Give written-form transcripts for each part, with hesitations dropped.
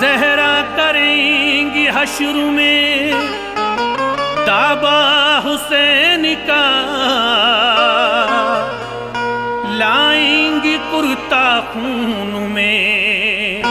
ज़हरा करेंगी हश्र में दाबा हुसैन का, लाएंगी कुर्ता खून में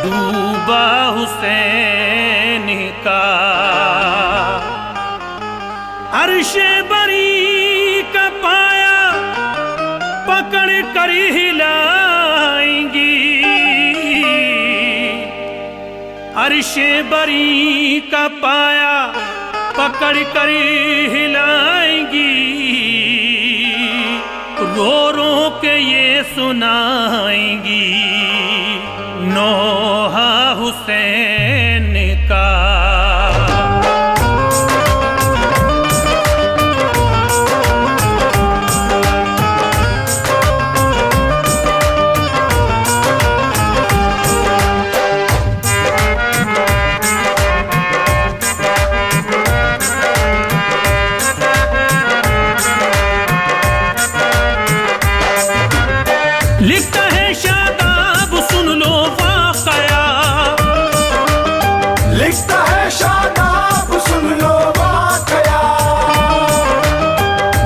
डूबा हुसैन का। अर्शे बरी का पाया पकड़ कर हिलाएंगी, अर्शे बरी का पाया पकड़ कर हिलाएंगी। रो रो के ये सुनाएंगी नौहा हुसैन का। लिखता है शादाब सुन लो वाक़या, लिखता है शादाब सुन लो वाक़या,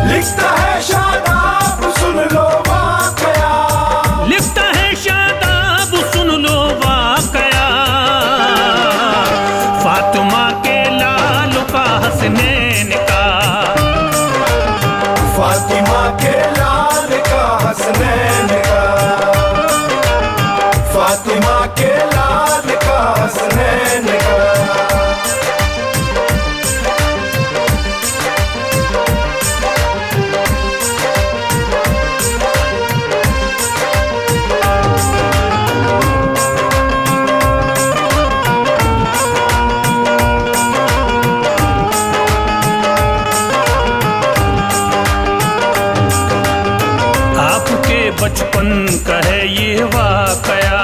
लिखता है शादाब सुन लो वाक़या, लिखता है शादाब सुन लो वाक़या। फातिमा के लाल का हसनैन का, फातिमा के लाल का हसनैन का, फातिमा के लाल का हसनैन का। आपके बचपन का है ये वाक़या,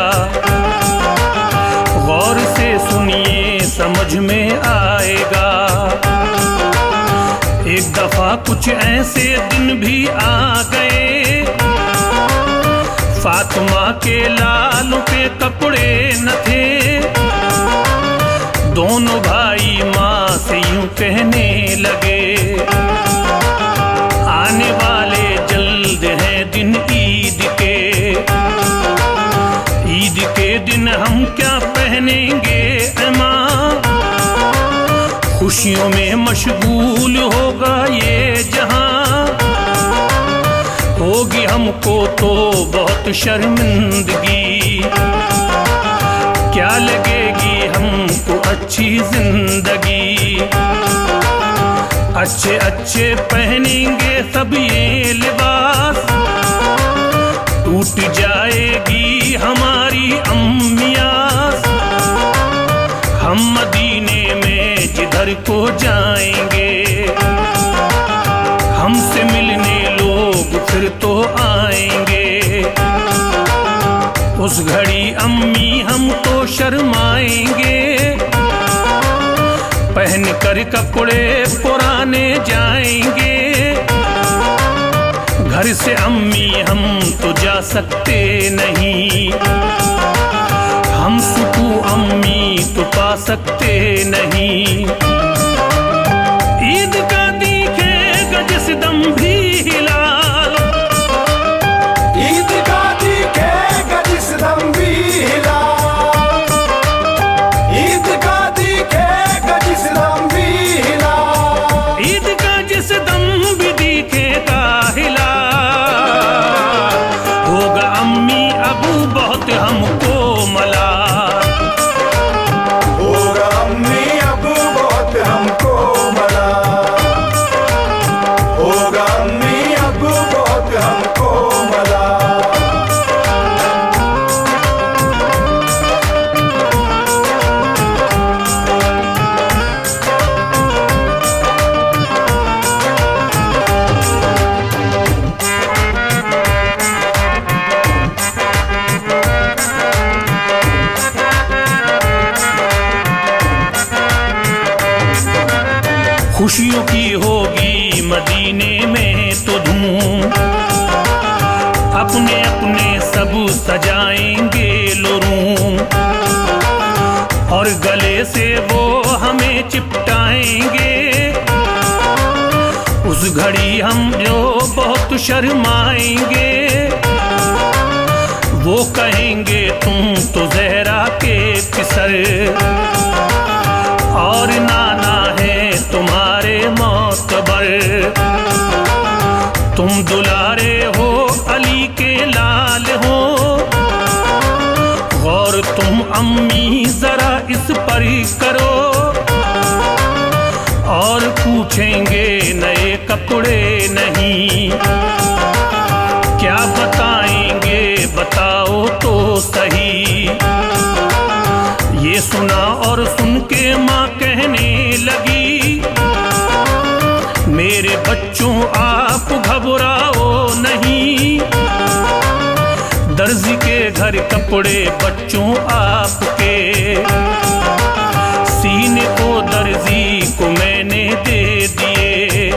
गौर से सुनिए समझ में आएगा। एक दफा कुछ ऐसे दिन भी आ गए, फातिमा के लालों पे कपड़े न थे। दोनों भाई माँ से यूं कहने लगे, आने वाले जल्द हैं दिन ईद के, ईद के दिन हम क्या पहनेंगे ऐ माँ। खुशियों में मशगूल होगा ये जहां, होगी हमको तो बहुत शर्मिंदगी। क्या लगेगी हमको अच्छी जिंदगी, अच्छे अच्छे पहनेंगे सब ये लिबास। टूट जाएगी हमारी अम्मियास, हम मदीने में जिधर को जाएंगे। हमसे मिलने लोग फिर तो आएंगे, उस घड़ी अम्मी हम तो शर्माएंगे। पहन कर कपड़े पुराने जाएंगे, घर से अम्मी हम तो जा सकते नहीं। हम सुकून अम्मी तो पा सकते नहीं। ईद का दिखेगा जिस दम भी हिलाल, ईद का दिखेगा जिस दम भी हिलाल, ईद का दिखेगा जिस दम भी हिलाल, ईद का जिस दम भी दिखेगा हिलाल। होगा अम्मी अबू बहुत हमको मला, होगा अम्मी अबू बहुत होगी मदीने में तो धूम, अपने अपने सब सजाएंगे लो रूम, और गले से वो हमें चिपटाएंगे। उस घड़ी हम जो बहुत शर्माएंगे, वो कहेंगे तुम तो ज़हरा के पिसर, और नाना है तुम्हारे मोतबर। तुम दुलारे हो अली के लाल हो, गौर तुम अम्मी जरा इस पर करो। और पूछेंगे नए कपड़े नहीं, क्या बताएंगे बताओ तो सही। ये सुना और सुन के माँ कहने लगी, मेरे बच्चों आप घबराओ नहीं, दर्जी के घर कपड़े बच्चों आपके, सीने को दर्जी को मैंने दे दिए,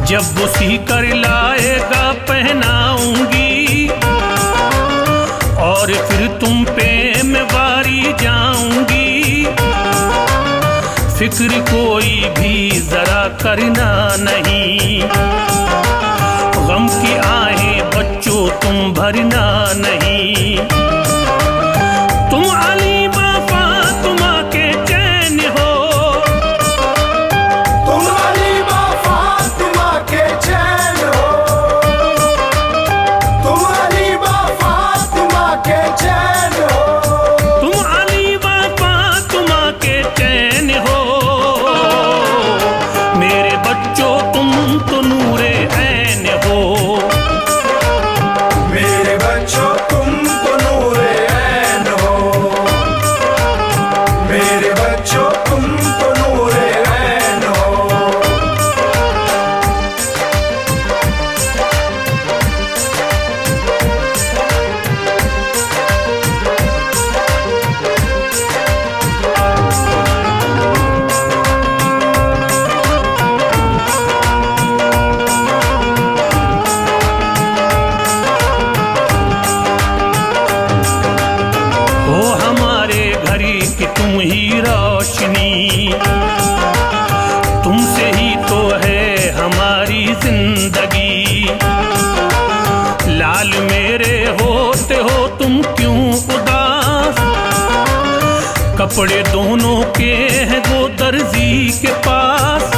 जब वो सी कर लाएगा पहनाऊंगी, और फिर तुम पे मैं वारी जाऊंगी। फिक्र कोई भी जरा करना नहीं, गम की आहें बच्चों तुम भरना नहीं। तुम अली बापा तुम के चैन हो, तुम अली बापा तुम के चैन हो, तुम अली बापा तुम के चैन हो, तुम अली बापा तुम के चैन हो। मेरे बच्चों तुम तो नूरे ऐन हो, मेरे बच्चों तुम तो नूरे ऐन हो, मेरे बच्चों तुम तो नूरे ऐन हो। हो हमारे घर की तुम ही रोशनी, तुमसे ही तो है हमारी जिंदगी। लाल मेरे होते हो तुम क्यों उदास, कपड़े दोनों के हैं वो दर्जी के पास।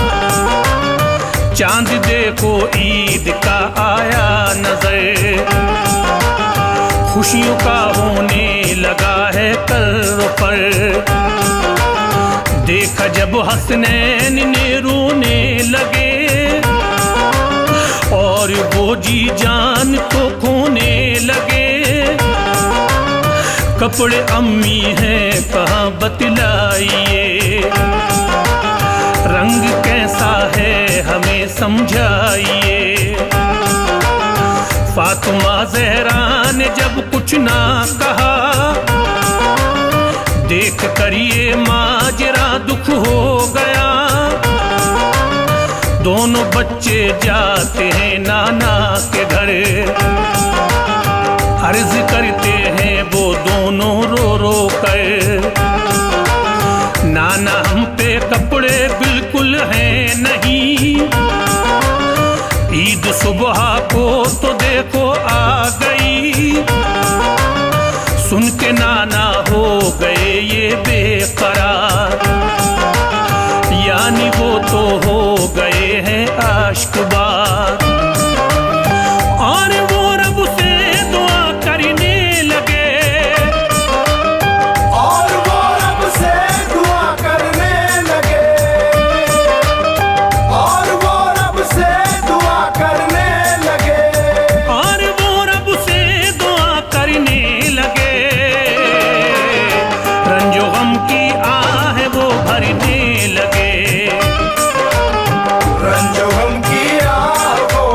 चांद देखो ईद का आया नजर, खुशियों का होने लगा है कल पर। देखा जब हसनैन ने रोने लगे, और वो जी जान को खोने लगे। कपड़े अम्मी हैं कहाँ बतलाइए, रंग कैसा है हमें समझाइए। फातिमा ज़हरा ने जब कुछ ना कहा, देख कर ये माजरा दुख हो गया। दोनों बच्चे जाते हैं नाना के घर, अर्ज करते हैं वो दोनों रो रो कर, नाना हम पे कपड़े बिल्कुल हैं नहीं। ईद सुबह को तो देखो आ गई, सुन के नाना हो गए ये बेकरार। यानी वो तो हो गए हैं आशिक़बाज़, और वो रब से दुआ करने लगे, और वो रब से दुआ करने लगे, और वो रब से दुआ करने लगे, और वो रब से दुआ करने लगे। रंजो गम की आह वो भरने लगे, रंजो गम की आह वो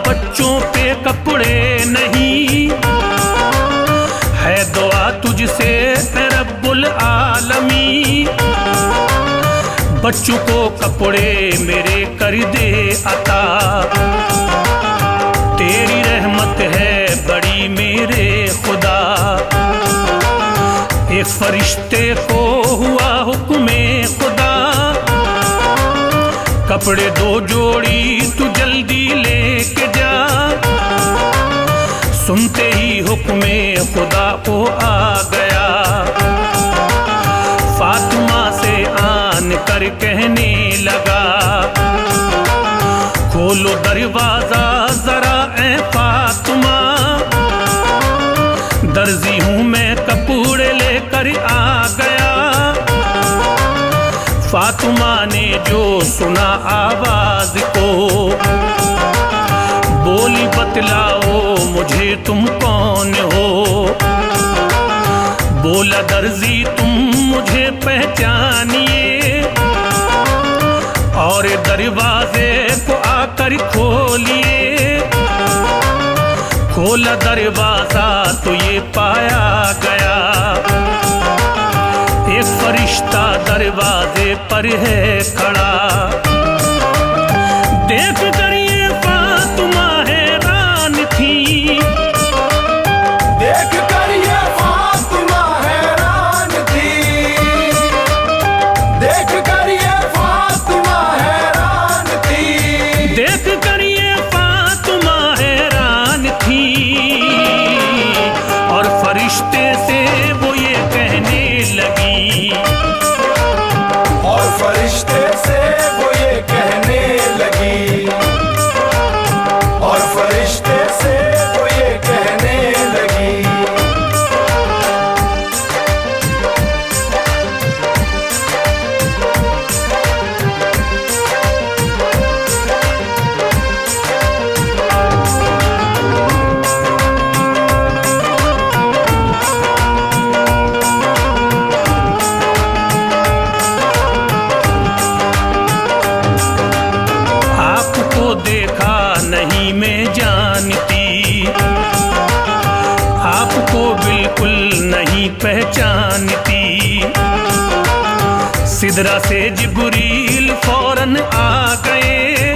बच्चों पे कपड़े नहीं, है दुआ तुझसे ए रब्बुल आलमी। बच्चों को कपड़े मेरे कर दे अता, तेरी रहमत है बड़ी मेरे खुदा। एक फरिश्ते को हुआ हुक्मे खुदा, कपड़े 2 जोड़ी तू जल्दी लेके जा। सुनते ही हुक्मे खुदा को आ गया, फातिमा से आन कर कहने लगा, खोलो दरवाजा जरा ए फातिमा। दर्जी हूँ मैं कपड़े लेकर आ गया। फातिमा ने जो सुना आवाज को, बोली बतलाओ मुझे तुम कौन हो। बोला दर्जी तुम मुझे पहचानिए, और दरवाजे को आकर खोलिए। खोला दरवाजा तो ये पाया गया, एक फरिश्ता दरवाजे पर है खड़ा। देख कर ये फातिमा हैरान थी, देख कर ये फातिमा हैरान थी, देख कर ये फातिमा हैरान थी, देख कर ये फातिमा हैरान थी। और फरिश्ते से वो ये कहने लगी, और फरिश्ते से वो ये कहने लगी, और फरिश्ते से वो ये कहने लगी। आपको देखा नहीं मैं जानती, आपको बिल्कुल नहीं पहचानती। सिदरा से जिब्रील फौरन आ गए,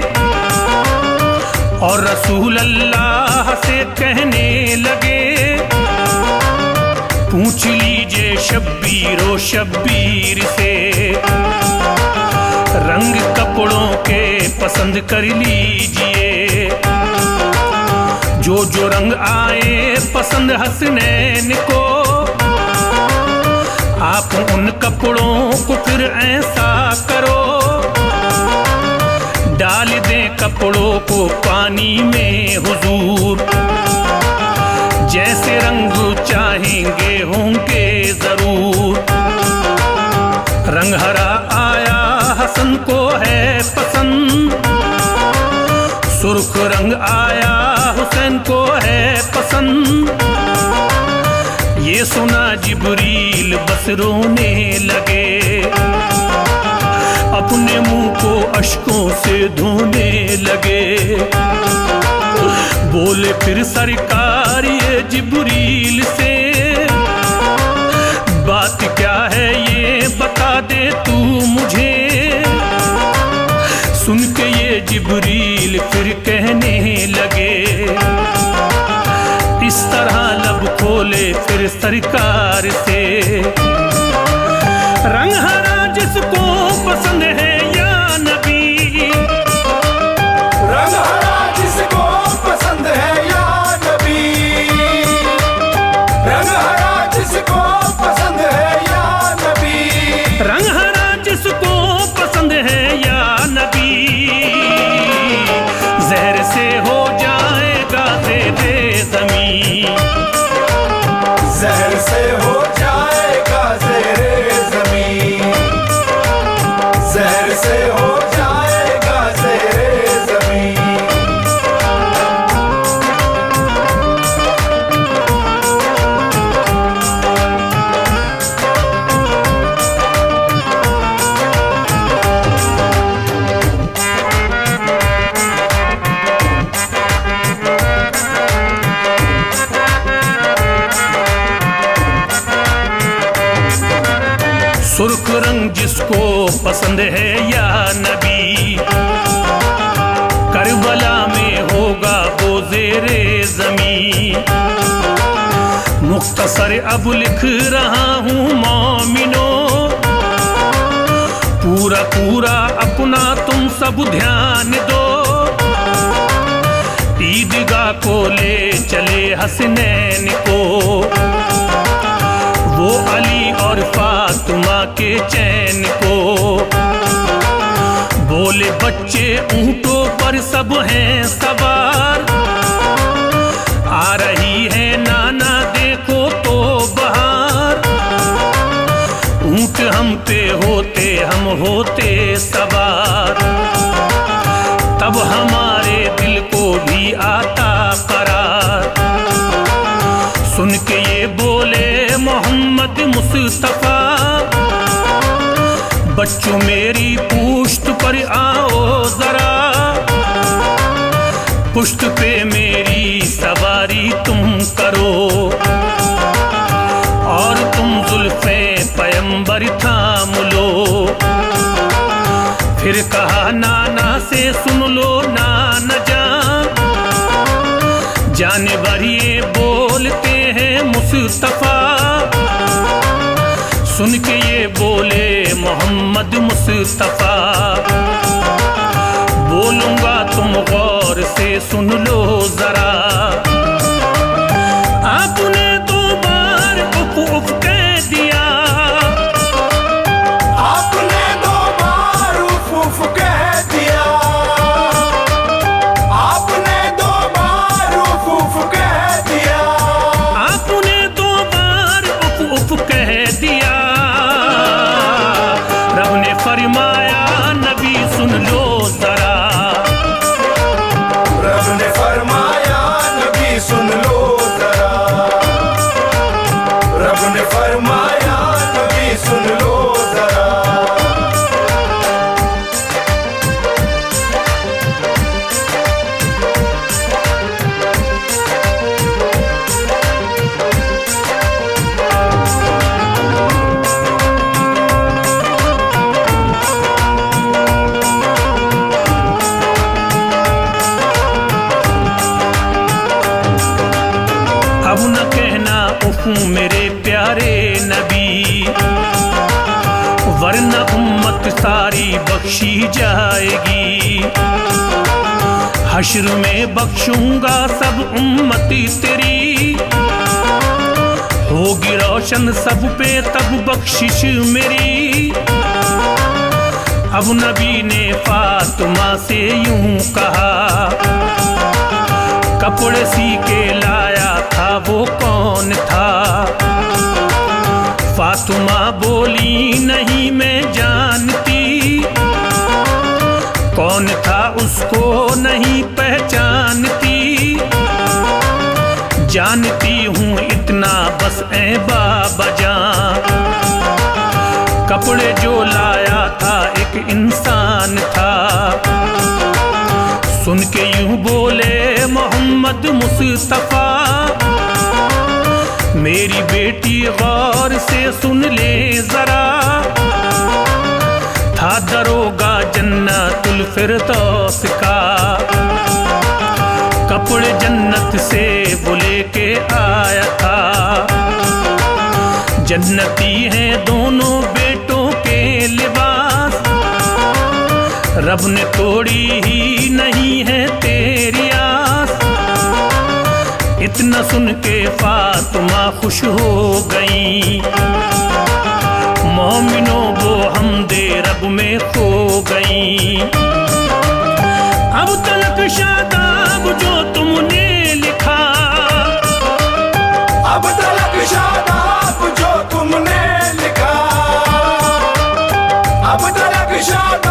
और रसूल अल्लाह से कहने लगे, पूछ लीजिए शब्बीरो शब्बीर से, रंग कपड़ों के पसंद कर लीजिए। जो जो रंग आए पसंद हसनैन को, आप उन कपड़ों को फिर ऐसा करो, डाल दें कपड़ों को पानी में हुजूर। जैसे रंग चाहेंगे होंगे जरूर। रंग हरा आया हसन को है पसंद, सुर्ख रंग आया हुसैन को है पसंद। ये सुना जिब्रील बस रोने लगे, अपने मुंह को अश्कों से धोने लगे। बोले फिर सरकार ये जिब्रील से, बात क्या है ये बता दे तू मुझे। सुन के ये जिब्रील फिर कहने लगे, इस तरह लब खोले फिर सरकार से, रंग हरा जिसको पसंद है या नबी, रंग हरा जिसको पसंद है या नबी, रंग हरा जिसको पसंद है या नबी, रंग हरा जिसको पसंद है या नबी। जहर से हो जाएगा ज़ेरे ज़मीं, जहर से हो जाएगा ज़ेरे ज़मीं, जहर से हो जाएगा ज़ेरे ज़मीं। तुझको पसंद है या नबी। करबला में होगा वो ज़ेरे ज़मीं। मुख्तसर अब लिख रहा हूँ मोमिनो, पूरा पूरा अपना तुम सब ध्यान दो। ईदगाह को ले चले हसनैन को, वो अली और फातिमा के चैन को। बोले बच्चे ऊंटों पर सब हैं सवार, आ रही है नाना देखो तो बहार। ऊंट हम पे होते हम होते सवार, तब हमारे दिल को भी आता करार। सुन के ये बोले मोहम्मद मुस्तफा, बच्चों मेरी पुश्त पर आओ जरा। पुश्त पे मेरी सवारी तुम करो, और तुम जुल्फे पैगंबर थाम लो। फिर कहा नाना से सुन लो नाना जानवर ये बोलते हैं मुस्तफा। सुन के ये बोले मोहम्मद मुस्तफा, बोलूंगा तुम गौर से सुन लो जरा। आपने 2 बार उफ उफ कह दिया, आपने 2 बार उफ उफ कह दिया। आपने 2 बार उफ उफ कह दिया। आपने 2 बार उफ उफ कह दिया। रब ने फरमाया नबी सुन लो जरा। रब ने फरमाया नबी सुन लो जरा। रब ने फरमाया नबी सुन लो जरा। अब न कहना उफ मेरे प्यारे नबी, वरना उम्मत सारी बख्शी जाएगी। हश्र में बख्शूंगा सब उम्मती तेरी, होगी रोशन सब पे तब बख्शिश मेरी। अब नबी ने फातिमा से यूं कहा, कपड़े सी के लाया था वो कौन था। फातिमा बोली नहीं मैं जानती, कौन था उसको नहीं पहचानती। जानती हूँ इतना बस ऐ बाबा जान, कपड़े जो लाया था एक इंसान था। सुन के यूं बोले मोहम्मद मुस्तफा, मेरी बेटी गौर से सुन ले जरा। था दरोगा जन्नतुल फिरदौस का, कपड़े जन्नत से वो लेके आया था। जन्नती हैं दोनों बेटों के लिबास, रब ने तोड़ी ही नहीं है तेरी आस। इतना सुन के फातिमा खुश हो गई, मोमिनों वो हमदे रब में खो गई। अब तलक शादाब जो तुमने लिखा, अब तलक शादाब जो तुमने लिखा। अब तलक शादाब